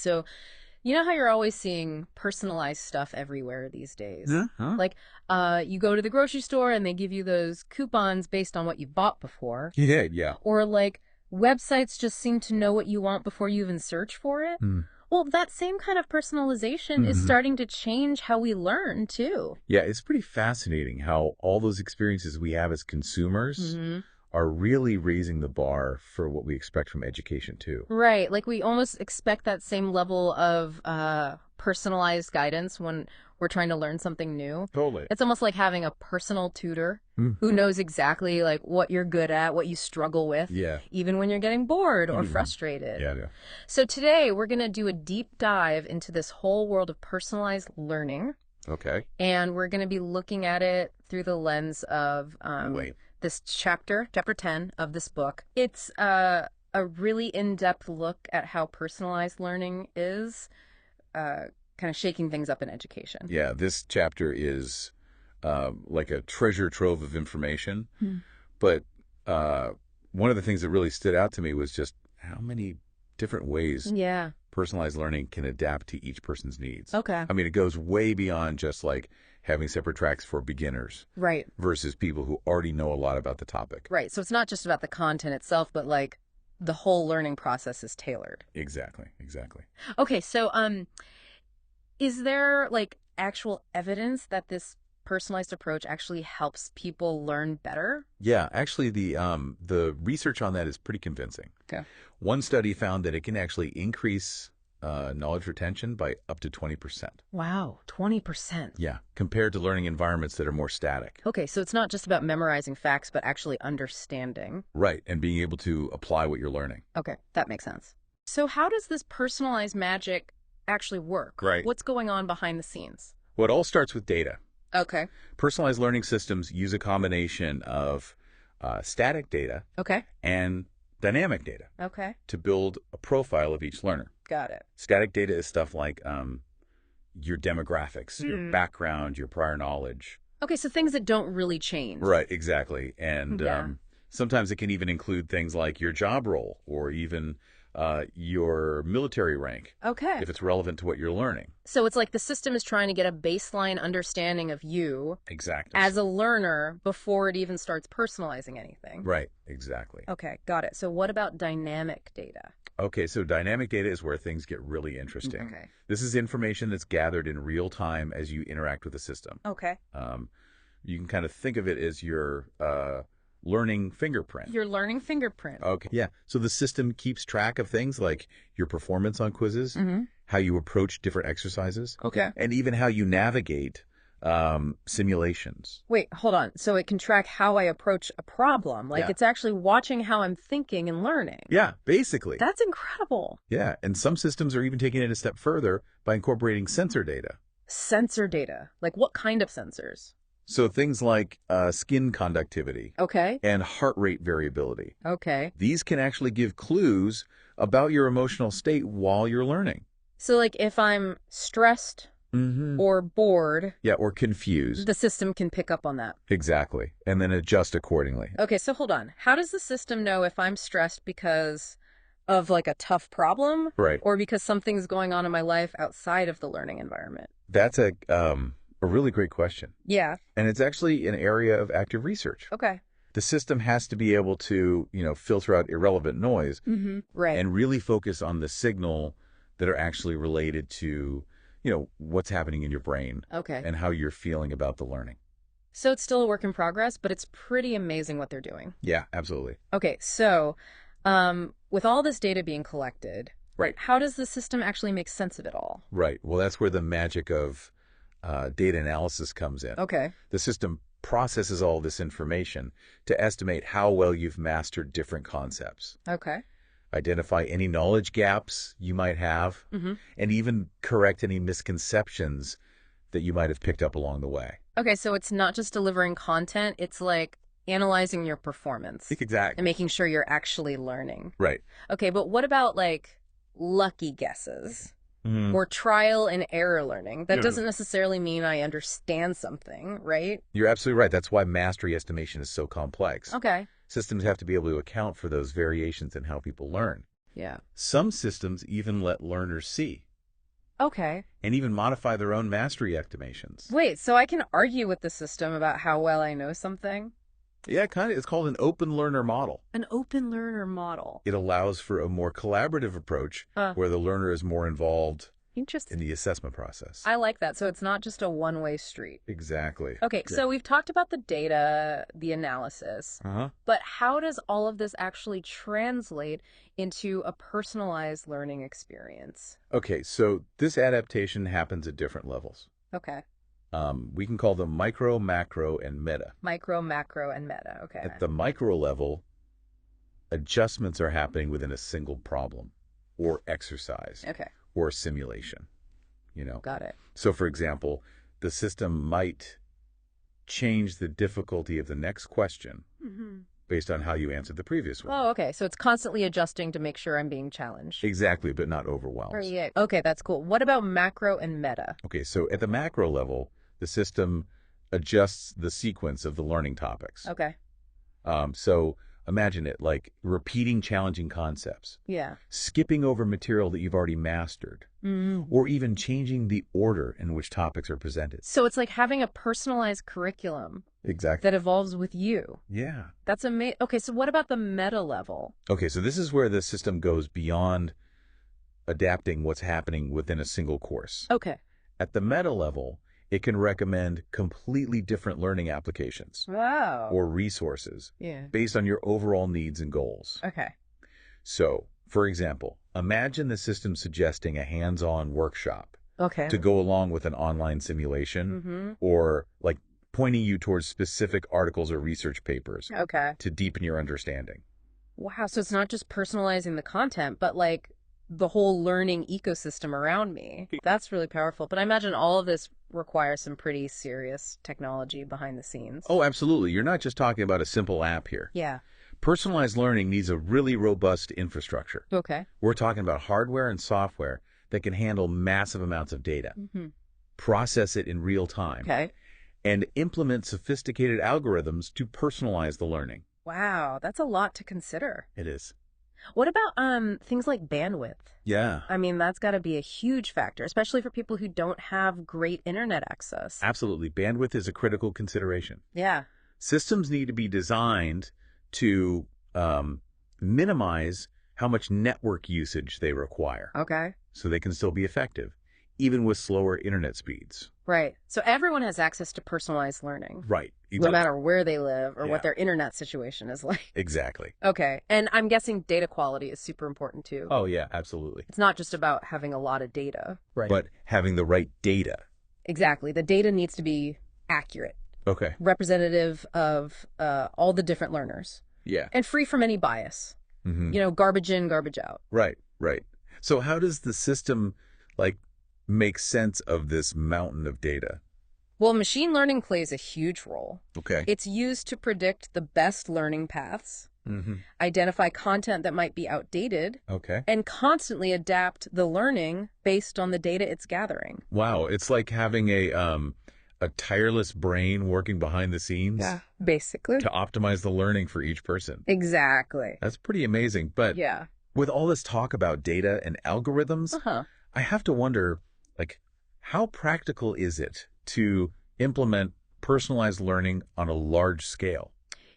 so you know how you're always seeing personalized stuff everywhere these days? Yeah. Huh? Like, you go to the grocery store and they give you those coupons based on what you've bought before. Yeah, yeah. Or like, websites just seem to know what you want before you even search for it. Mm. Well, that same kind of personalization is starting to change how we learn, too. Yeah, it's pretty fascinating how all those experiences we have as consumers are really raising the bar for what we expect from education, too. Right. Like, we almost expect that same level of personalized guidance when we're trying to learn something new. Totally. It's almost like having a personal tutor who knows exactly like what you're good at, what you struggle with, even when you're getting bored or frustrated. Yeah, yeah. So today we're going to do a deep dive into this whole world of personalized learning. Okay. And we're going to be looking at it through the lens of this chapter 10 of this book. It's a really in-depth look at how personalized learning is, kind of shaking things up in education. Yeah, this chapter is like a treasure trove of information. But one of the things that really stood out to me was just how many different ways personalized learning can adapt to each person's needs. Okay. I mean, it goes way beyond just like having separate tracks for beginners. Right. Versus people who already know a lot about the topic. Right. So it's not just about the content itself, but like the whole learning process is tailored. Exactly. Exactly. Okay. So is there like actual evidence that this personalized approach actually helps people learn better? Yeah, actually the research on that is pretty convincing. Okay. One study found that it can actually increase knowledge retention by up to 20%. Wow, 20%. Yeah, compared to learning environments that are more static. Okay, so it's not just about memorizing facts, but actually understanding. Right, and being able to apply what you're learning. Okay, that makes sense. So how does this personalized magic actually work? Right. What's going on behind the scenes? Well, it all starts with data. Okay. Personalized learning systems use a combination of static data and dynamic data to build a profile of each learner. Got it. Static data is stuff like your demographics, your background, your prior knowledge. Okay, so things that don't really change. Right, exactly. And sometimes it can even include things like your job role or even your military rank. Okay. If it's relevant to what you're learning. So it's like the system is trying to get a baseline understanding of you exactly as a learner before it even starts personalizing anything. Right, exactly. Okay, got it. So what about dynamic data? Okay, so dynamic data is where things get really interesting. Okay. This is information that's gathered in real time as you interact with the system. Okay. You can kind of think of it as your learning fingerprint. Your learning fingerprint. Okay. Yeah. So the system keeps track of things like your performance on quizzes, how you approach different exercises, and even how you navigate simulations. Wait, hold on. So it can track how I approach a problem. Like it's actually watching how I'm thinking and learning. Yeah, basically. That's incredible. Yeah. And some systems are even taking it a step further by incorporating sensor data. Sensor data? Like what kind of sensors? So things like skin conductivity and heart rate variability. These can actually give clues about your emotional state while you're learning. So like if I'm stressed or bored. Yeah, or confused. The system can pick up on that. Exactly. And then adjust accordingly. Okay, so hold on. How does the system know if I'm stressed because of like a tough problem? Right. Or because something's going on in my life outside of the learning environment? That's a really great question. Yeah. And it's actually an area of active research. Okay. The system has to be able to, filter out irrelevant noise right. and really focus on the signal that are actually related to, what's happening in your brain and how you're feeling about the learning. So it's still a work in progress, but it's pretty amazing what they're doing. Yeah, absolutely. Okay, so with all this data being collected, how does the system actually make sense of it all? Right. Well, that's where the magic of data analysis comes in. Okay. The system processes all this information to estimate how well you've mastered different concepts. Okay. Identify any knowledge gaps you might have, and even correct any misconceptions that you might have picked up along the way. Okay, so it's not just delivering content, it's like analyzing your performance. Exactly. And making sure you're actually learning. Right. Okay, but what about like lucky guesses? Or trial and error learning. That doesn't necessarily mean I understand something, right? You're absolutely right. That's why mastery estimation is so complex. Okay. Systems have to be able to account for those variations in how people learn. Yeah. Some systems even let learners see. Okay. And even modify their own mastery estimations. Wait, so I can argue with the system about how well I know something? Yeah, kind of. It's called an open learner model. An open learner model. It allows for a more collaborative approach where the learner is more involved in the assessment process. I like that. So it's not just a one-way street. Exactly. Okay, so we've talked about the data, the analysis, but how does all of this actually translate into a personalized learning experience? Okay, so this adaptation happens at different levels. Okay. We can call them micro, macro, and meta. Micro, macro, and meta. Okay. At the micro level, adjustments are happening within a single problem or exercise or simulation. Got it. So, for example, the system might change the difficulty of the next question based on how you answered the previous one. Oh, okay. So it's constantly adjusting to make sure I'm being challenged. Exactly, but not overwhelmed. Right. Okay, that's cool. What about macro and meta? Okay, so at the macro level, the system adjusts the sequence of the learning topics. Okay. So imagine it like repeating challenging concepts. Yeah. Skipping over material that you've already mastered. Or even changing the order in which topics are presented. So it's like having a personalized curriculum. Exactly. That evolves with you. Yeah. That's amazing. Okay, so what about the meta level? Okay, so this is where the system goes beyond adapting what's happening within a single course. Okay. At the meta level, it can recommend completely different learning applications. Wow. Or resources based on your overall needs and goals. Okay. So, for example, imagine the system suggesting a hands-on workshop to go along with an online simulation or like pointing you towards specific articles or research papers to deepen your understanding. Wow, so it's not just personalizing the content, but like the whole learning ecosystem around me. That's really powerful. But I imagine all of this requires some pretty serious technology behind the scenes. Oh, absolutely. You're not just talking about a simple app here. Yeah. Personalized learning needs a really robust infrastructure. Okay. We're talking about hardware and software that can handle massive amounts of data, process it in real time, and implement sophisticated algorithms to personalize the learning. Wow, that's a lot to consider. It is. What about things like bandwidth? Yeah. I mean, that's got to be a huge factor, especially for people who don't have great internet access. Absolutely. Bandwidth is a critical consideration. Yeah. Systems need to be designed to minimize how much network usage they require. Okay. So they can still be effective, even with slower internet speeds. Right. So everyone has access to personalized learning. Right. No matter where they live or what their internet situation is like. Exactly. Okay. And I'm guessing data quality is super important too. Oh, yeah, absolutely. It's not just about having a lot of data. Right. But having the right data. Exactly. The data needs to be accurate. Okay. Representative of all the different learners. Yeah. And free from any bias. Garbage in, garbage out. Right, right. So how does the system, make sense of this mountain of data? Well, machine learning plays a huge role. Okay. It's used to predict the best learning paths, identify content that might be outdated, and constantly adapt the learning based on the data it's gathering. Wow, it's like having a tireless brain working behind the scenes. Yeah, basically. To optimize the learning for each person. Exactly. That's pretty amazing. But with all this talk about data and algorithms, I have to wonder, how practical is it to implement personalized learning on a large scale?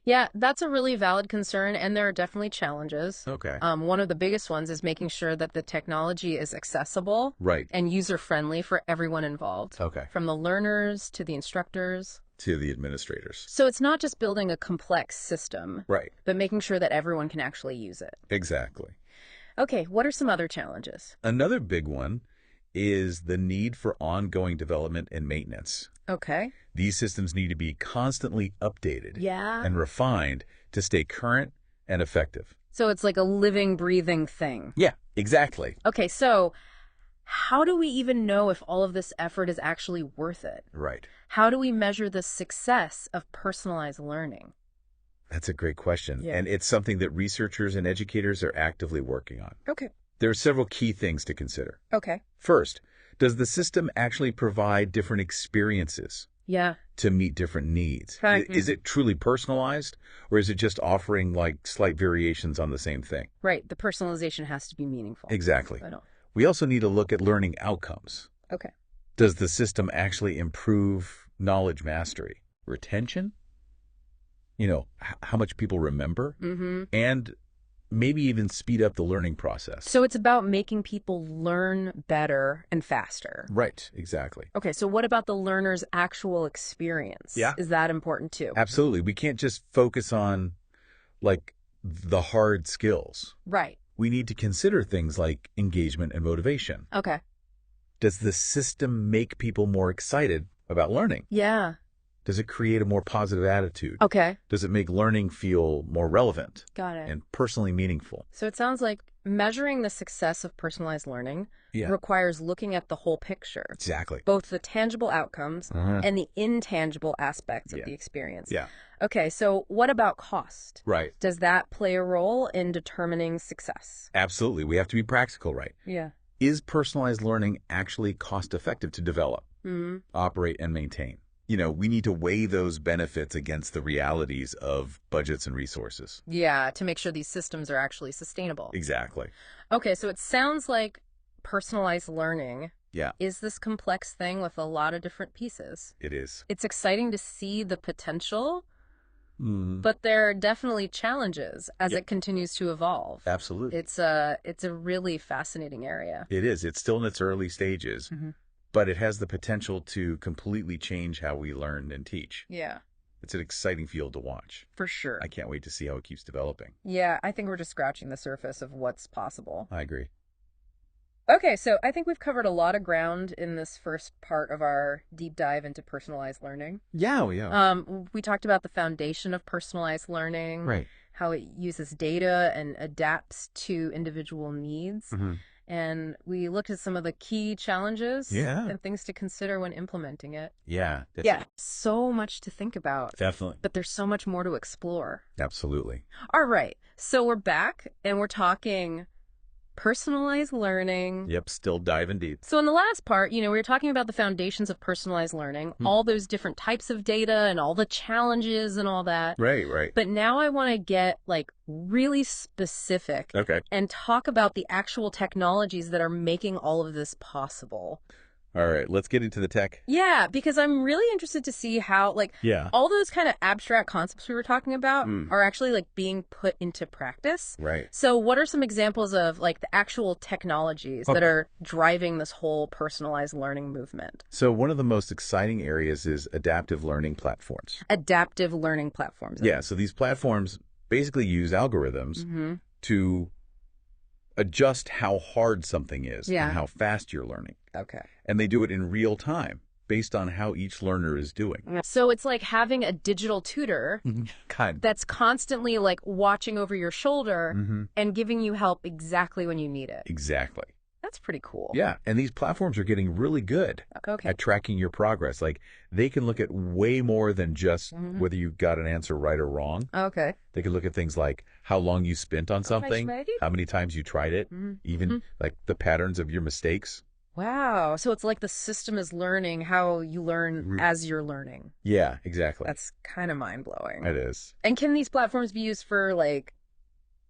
Yeah, that's a really valid concern, and there are definitely challenges. Okay. One of the biggest ones is making sure that the technology is accessible and user-friendly for everyone involved. Okay. From the learners to the instructors. To the administrators. So it's not just building a complex system. Right. But making sure that everyone can actually use it. Exactly. Okay, what are some other challenges? Another big one is the need for ongoing development and maintenance. Okay. These systems need to be constantly updated and refined to stay current and effective. So it's like a living, breathing thing. Yeah, exactly. Okay, so how do we even know if all of this effort is actually worth it? Right. How do we measure the success of personalized learning? That's a great question. And it's something that researchers and educators are actively working on. Okay. There are several key things to consider. Okay. First, does the system actually provide different experiences Yeah. to meet different needs. Right. Is it truly personalized, or is it just offering like slight variations on the same thing? Right. The personalization has to be meaningful. Exactly. I don't. We also need to look at learning outcomes. Okay. Does the system actually improve knowledge mastery, retention? You know, how much people remember, and maybe even speed up the learning process. So it's about making people learn better and faster. Right, exactly. Okay, so what about the learner's actual experience? Yeah. Is that important too? Absolutely. We can't just focus on like the hard skills. Right. We need to consider things like engagement and motivation. Okay. Does the system make people more excited about learning? Yeah. Does it create a more positive attitude? Okay. Does it make learning feel more relevant? Got it. And personally meaningful? So it sounds like measuring the success of personalized learning Yeah. requires looking at the whole picture. Exactly. Both the tangible outcomes and the intangible aspects of Yeah. the experience. Yeah. Okay, so what about cost? Right. Does that play a role in determining success? Absolutely. We have to be practical, right? Yeah. Is personalized learning actually cost-effective to develop, operate, and maintain? You know, we need to weigh those benefits against the realities of budgets and resources. Yeah, to make sure these systems are actually sustainable. Exactly. Okay, so it sounds like personalized learning Yeah, is this complex thing with a lot of different pieces. it is. It's exciting to see the potential, but there are definitely challenges as Yeah. it continues to evolve. Absolutely. It's a really fascinating area. It is. It's still in its early stages, but it has the potential to completely change how we learn and teach. Yeah, It's an exciting field to watch. for sure. I can't wait to see how it keeps developing. Yeah, I think we're just scratching the surface of what's possible. I agree. Okay, so I think we've covered a lot of ground in this first part of our deep dive into personalized learning. Yeah, yeah. We talked about the foundation of personalized learning, Right. how it uses data and adapts to individual needs. And we looked at some of the key challenges and things to consider when implementing it. Yeah. Yeah, so much to think about, Definitely. but there's so much more to explore. Absolutely. All right, so we're back and we're talking personalized learning. Yep, still diving deep. So in the last part, we were talking about the foundations of personalized learning, all those different types of data and all the challenges and all that. Right, right. But now I want to get like really specific and talk about the actual technologies that are making all of this possible. All right, let's get into the tech. Yeah, because I'm really interested to see how all those kind of abstract concepts we were talking about are actually like being put into practice. Right. So what are some examples of like the actual technologies that are driving this whole personalized learning movement? So one of the most exciting areas is adaptive learning platforms. Adaptive learning platforms. Yeah, so these platforms basically use algorithms to adjust how hard something is and how fast you're learning. Okay. And they do it in real time based on how each learner is doing. So it's like having a digital tutor that's constantly like watching over your shoulder and giving you help exactly when you need it. Exactly. That's pretty cool. Yeah, and these platforms are getting really good at tracking your progress. Like they can look at way more than just whether you got an answer right or wrong. Okay. They can look at things like how long you spent on something, how many times you tried it, even like the patterns of your mistakes. Wow. So it's like the system is learning how you learn as you're learning. Yeah, exactly. That's kind of mind-blowing. It is. And can these platforms be used for like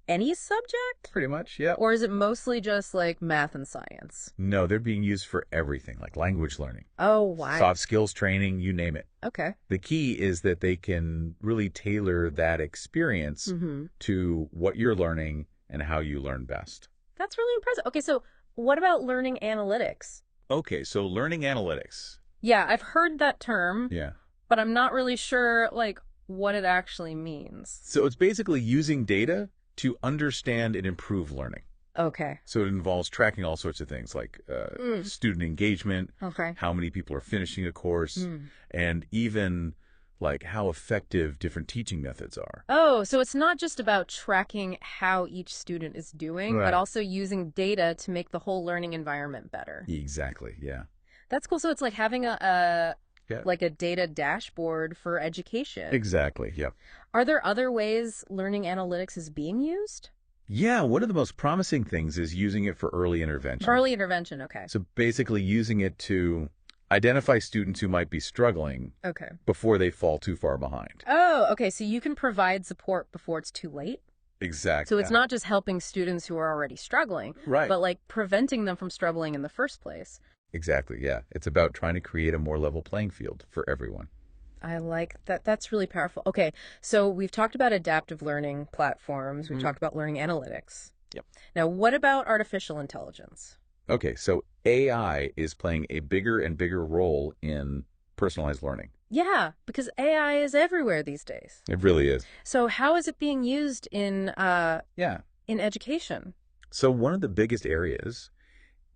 any subject? Pretty much, yeah. Or is it mostly just like math and science? No, they're being used for everything, like language learning. Oh, wow. Soft skills training, you name it. Okay. The key is that they can really tailor that experience to what you're learning and how you learn best. That's really impressive. Okay, so what about learning analytics? Okay, so learning analytics. Yeah, I've heard that term. Yeah. But I'm not really sure like what it actually means. So it's basically using data to understand and improve learning. Okay. So it involves tracking all sorts of things like student engagement, how many people are finishing a course, and even like how effective different teaching methods are. Oh, so it's not just about tracking how each student is doing, but also using data to make the whole learning environment better. Exactly, yeah. That's cool. So it's like having like a data dashboard for education. Exactly, yeah. Are there other ways learning analytics is being used? Yeah, one of the most promising things is using it for early intervention. Early intervention, okay. So basically using it to identify students who might be struggling before they fall too far behind. Oh, okay. So you can provide support before it's too late? Exactly. So it's not just helping students who are already struggling, but like preventing them from struggling in the first place. Exactly, yeah. It's about trying to create a more level playing field for everyone. I like that. That's really powerful. Okay, so we've talked about adaptive learning platforms. We've talked about learning analytics. Yep. Now, what about artificial intelligence? Okay, so AI is playing a bigger and bigger role in personalized learning. Yeah, because AI is everywhere these days. It really is. So how is it being used in education? So one of the biggest areas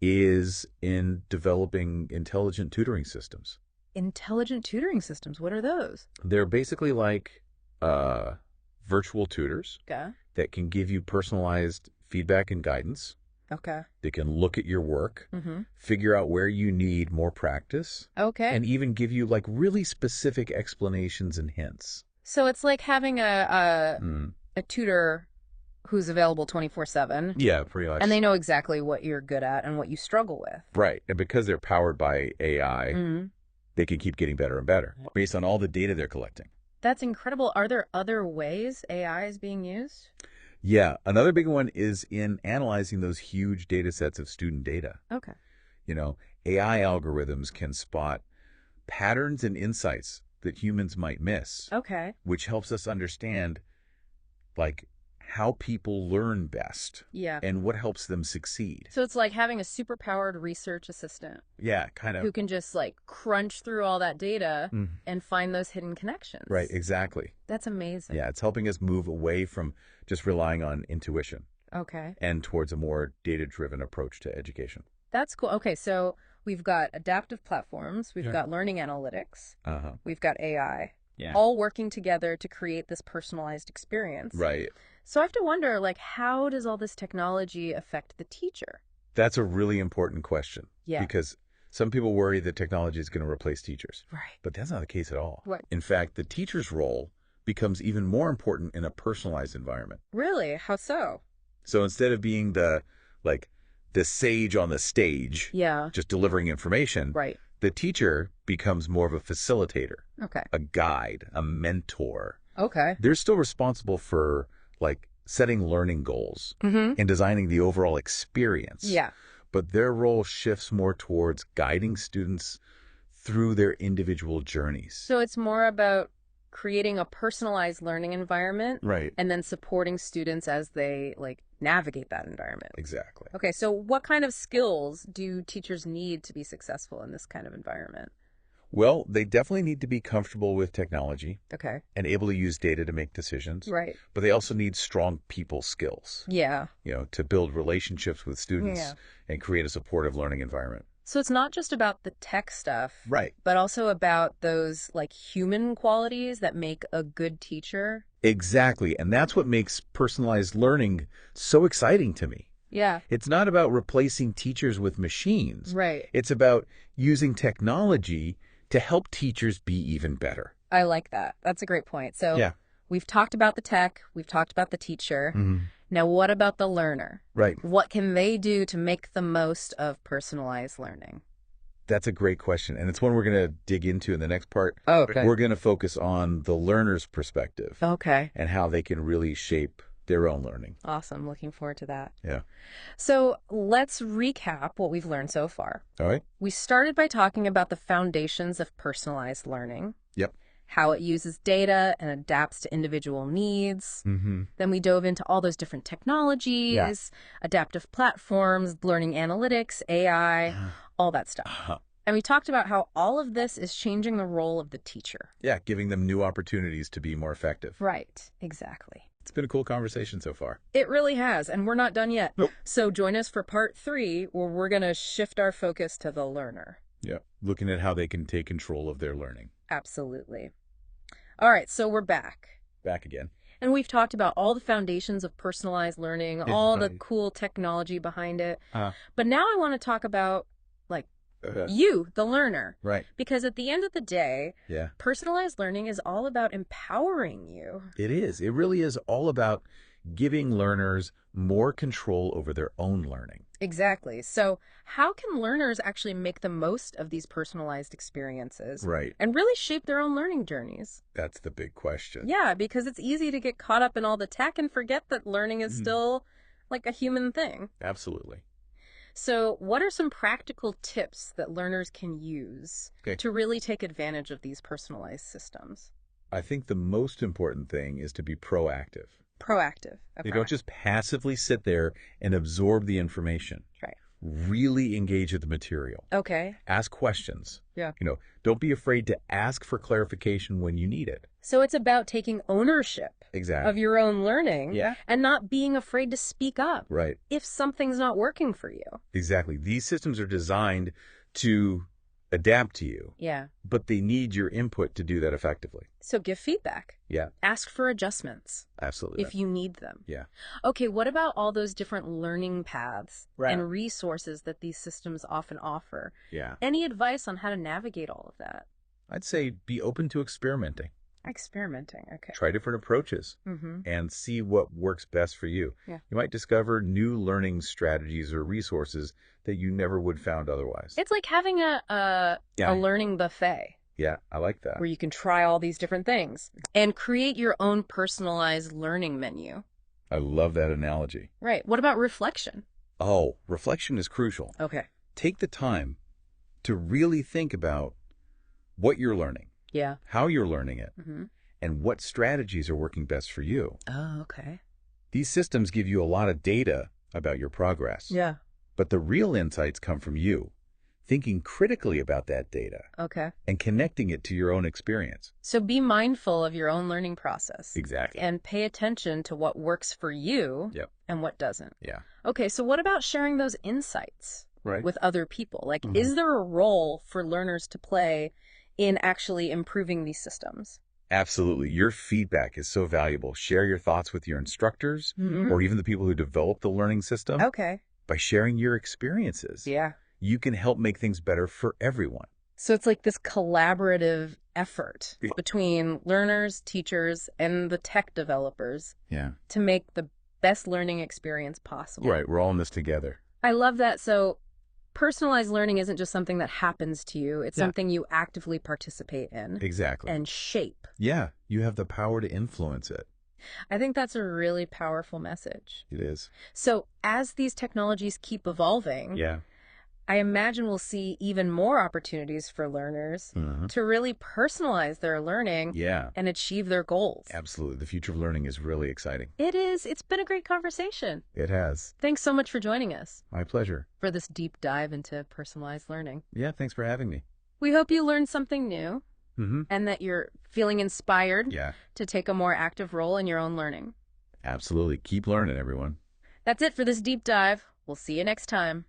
is in developing intelligent tutoring systems. Intelligent tutoring systems, what are those? They're basically like virtual tutors that can give you personalized feedback and guidance. Okay. They can look at your work, figure out where you need more practice. Okay. And even give you like really specific explanations and hints. So it's like having a tutor who's available 24/7. Yeah, pretty much. And they know exactly what you're good at and what you struggle with. Right. And because they're powered by AI, they can keep getting better and better based on all the data they're collecting. That's incredible. Are there other ways AI is being used? Yeah. Another big one is in analyzing those huge data sets of student data. Okay. You know, AI algorithms can spot patterns and insights that humans might miss. Okay. Which helps us understand, like, how people learn best. Yeah. And what helps them succeed. So it's like having a superpowered research assistant. Yeah, kind of. Who can just like crunch through all that data and find those hidden connections. Right, exactly. That's amazing. Yeah, it's helping us move away from just relying on intuition. Okay. And towards a more data-driven approach to education. That's cool. Okay, so we've got adaptive platforms, we've got learning analytics, we've got AI, all working together to create this personalized experience. Right. So I have to wonder, like, how does all this technology affect the teacher? That's a really important question. Yeah. Because some people worry that technology is going to replace teachers. Right. But that's not the case at all. Right. In fact, the teacher's role becomes even more important in a personalized environment. Really? How so? So instead of being the sage on the stage, just delivering information, the teacher becomes more of a facilitator, a guide, a mentor. Okay. They're still responsible for like setting learning goals and designing the overall experience. Yeah. But their role shifts more towards guiding students through their individual journeys. So it's more about creating a personalized learning environment. Right. And then supporting students as they like navigate that environment. Exactly. Okay, so what kind of skills do teachers need to be successful in this kind of environment? Well, they definitely need to be comfortable with technology. Okay. And able to use data to make decisions. Right. But they also need strong people skills. Yeah. You know, to build relationships with students and create a supportive learning environment. So it's not just about the tech stuff. Right. But also about those like human qualities that make a good teacher. Exactly. And that's what makes personalized learning so exciting to me. Yeah. It's not about replacing teachers with machines. Right. It's about using technology to help teachers be even better. I like that. That's a great point. So we've talked about the tech, we've talked about the teacher. Now, what about the learner? Right. What can they do to make the most of personalized learning? That's a great question. And it's one we're going to dig into in the next part. Oh, okay. We're going to focus on the learner's perspective. Okay. And how they can really shape their own learning. Awesome. Looking forward to that. Yeah. So let's recap what we've learned so far. All right. We started by talking about the foundations of personalized learning. Yep. How it uses data and adapts to individual needs. Then we dove into all those different technologies, adaptive platforms, learning analytics, AI, all that stuff. And we talked about how all of this is changing the role of the teacher. Yeah, giving them new opportunities to be more effective. Right, exactly. It's been a cool conversation so far. It really has, and we're not done yet. Nope. So join us for part 3, where we're going to shift our focus to the learner. Yeah, looking at how they can take control of their learning. Absolutely. All right, so we're back. Back again. And we've talked about all the foundations of personalized learning, all the cool technology behind it. But now I want to talk about, like, you, the learner. Right. Because at the end of the day, personalized learning is all about empowering you. It is. It really is all about giving learners more control over their own learning. Exactly. So how can learners actually make the most of these personalized experiences Right. and really shape their own learning journeys? That's the big question. Yeah, because it's easy to get caught up in all the tech and forget that learning is still like a human thing. Absolutely. So what are some practical tips that learners can use to really take advantage of these personalized systems? I think the most important thing is to be proactive. Proactive. Okay. You don't just passively sit there and absorb the information. Right. Really engage with the material. Okay. Ask questions. Yeah. Don't be afraid to ask for clarification when you need it. So it's about taking ownership of your own learning and not being afraid to speak up if something's not working for you. Exactly. These systems are designed to adapt to you. Yeah. But they need your input to do that effectively. So give feedback. Yeah. Ask for adjustments. Absolutely. If you need them. Yeah. Okay, what about all those different learning paths and resources that these systems often offer? Yeah. Any advice on how to navigate all of that? I'd say be open to experimenting. Experimenting, okay. Try different approaches and see what works best for you. Yeah. You might discover new learning strategies or resources that you never would found otherwise. It's like having a learning buffet. Yeah, I like that. Where you can try all these different things and create your own personalized learning menu. I love that analogy. Right. What about reflection? Oh, reflection is crucial. Okay. Take the time to really think about what you're learning. Yeah. How you're learning it. And what strategies are working best for you. Oh, okay. These systems give you a lot of data about your progress. Yeah. But the real insights come from you, thinking critically about that data. Okay. And connecting it to your own experience. So be mindful of your own learning process. Exactly. And pay attention to what works for you and what doesn't. Yeah. Okay, so what about sharing those insights with other people? Like, is there a role for learners to play in actually improving these systems? Absolutely. Your feedback is so valuable. Share your thoughts with your instructors or even the people who develop the learning system. Okay. By sharing your experiences. Yeah. You can help make things better for everyone. So it's like this collaborative effort between learners, teachers, and the tech developers to make the best learning experience possible. Right. We're all in this together. I love that. So personalized learning isn't just something that happens to you. It's something you actively participate in. Exactly. And shape. Yeah. You have the power to influence it. I think that's a really powerful message. It is. So as these technologies keep evolving, I imagine we'll see even more opportunities for learners to really personalize their learning and achieve their goals. Absolutely. The future of learning is really exciting. It is. It's been a great conversation. It has. Thanks so much for joining us. My pleasure. For this deep dive into personalized learning. Yeah, thanks for having me. We hope you learned something new and that you're feeling inspired to take a more active role in your own learning. Absolutely. Keep learning, everyone. That's it for this deep dive. We'll see you next time.